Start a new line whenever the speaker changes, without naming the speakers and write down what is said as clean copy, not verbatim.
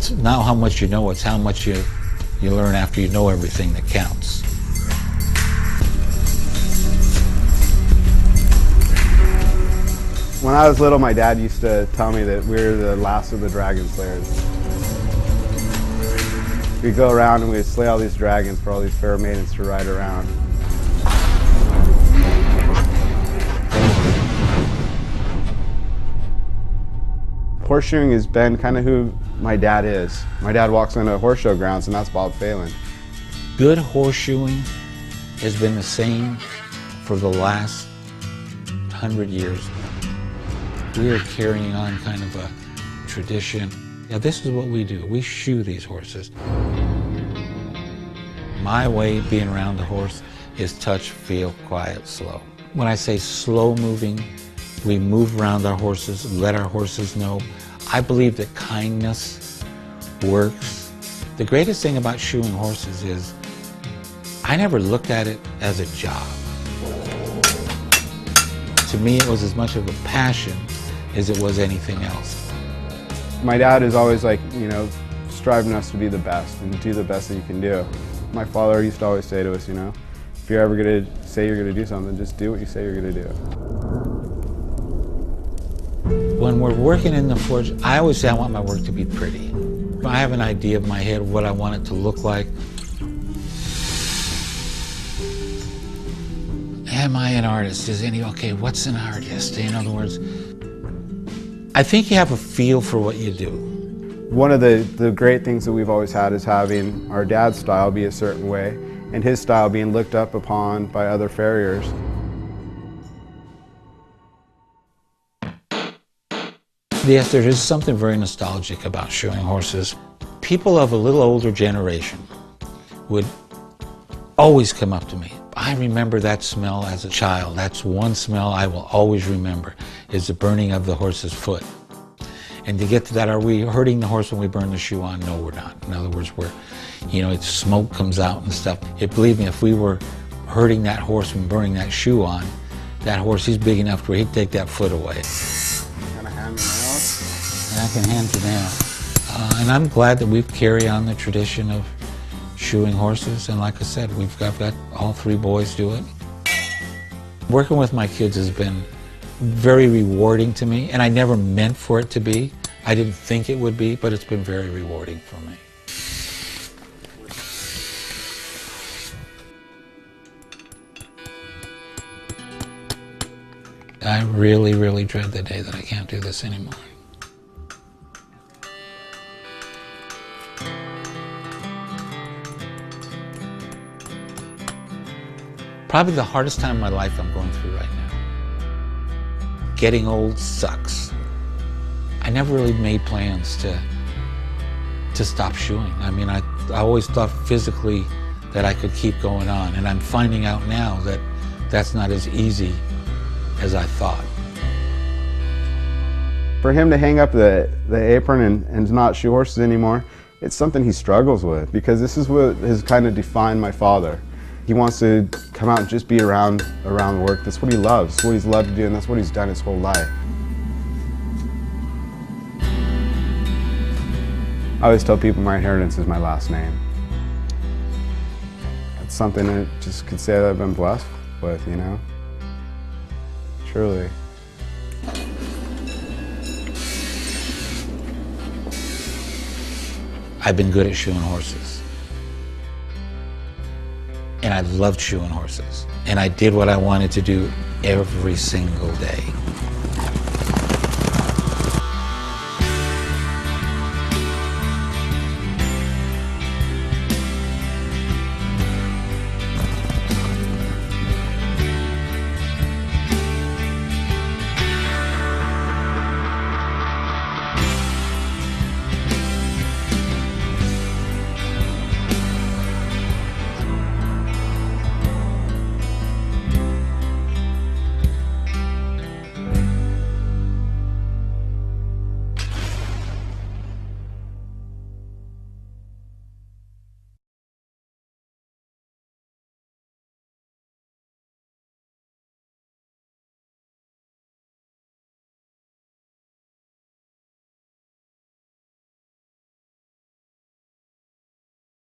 It's not how much you know, it's how much you learn after you know everything that counts.
When I was little, my dad used to tell me that we were the last of the dragon slayers. We'd go around and we'd slay all these dragons for all these fair maidens to ride around. Horseshoeing has been kind of who my dad is. My dad walks into horse show grounds, and that's Bob Phelan.
Good horseshoeing has been the same for the last 100 years. We are carrying on kind of a tradition. Yeah, this is what we do. We shoe these horses. My way of being around the horse is touch, feel, quiet, slow. When I say slow moving, we move around our horses, let our horses know. I believe that kindness works. The greatest thing about shoeing horses is I never looked at it as a job. To me, it was as much of a passion as it was anything else.
My dad is always like, you know, striving us to be the best and do the best that you can do. My father used to always say to us, you know, if you're ever going to say you're going to do something, just do what you say you're going to do.
When we're working in the forge, I always say I want my work to be pretty. I have an idea in my head of what I want it to look like. Am I an artist? Okay, what's an artist? In other words, I think you have a feel for what you do.
One of the great things that we've always had is having our dad's style be a certain way and his style being looked up upon by other farriers.
Yes, there is something very nostalgic about shoeing horses. People of a little older generation would always come up to me. I remember that smell as a child. That's one smell I will always remember, is the burning of the horse's foot. And to get to that, are we hurting the horse when we burn the shoe on? No, we're not. In other words, smoke comes out and stuff. Believe me, if we were hurting that horse and burning that shoe on, that horse, he's big enough where he'd take that foot away.
Kind of hand me nails?
And I can hand you now. And I'm glad that we've carried on the tradition of shoeing horses, and like I said, I've got all three boys do it. Working with my kids has been very rewarding to me, and I never meant for it to be. I didn't think it would be, but it's been very rewarding for me. I really, really dread the day that I can't do this anymore. Probably the hardest time of my life I'm going through right now. Getting old sucks. I never really made plans to stop shoeing. I mean, I always thought physically that I could keep going on, and I'm finding out now that that's not as easy as I thought.
For him to hang up the apron and not shoe horses anymore, it's something he struggles with, because this is what has kind of defined my father. He wants to come out and just be around work. That's what he loves. That's what he's loved to do, and that's what he's done his whole life. I always tell people my inheritance is my last name. It's something that just could say that I've been blessed with, you know? Truly.
I've been good at shoeing horses. And I loved shoeing horses. And I did what I wanted to do every single day.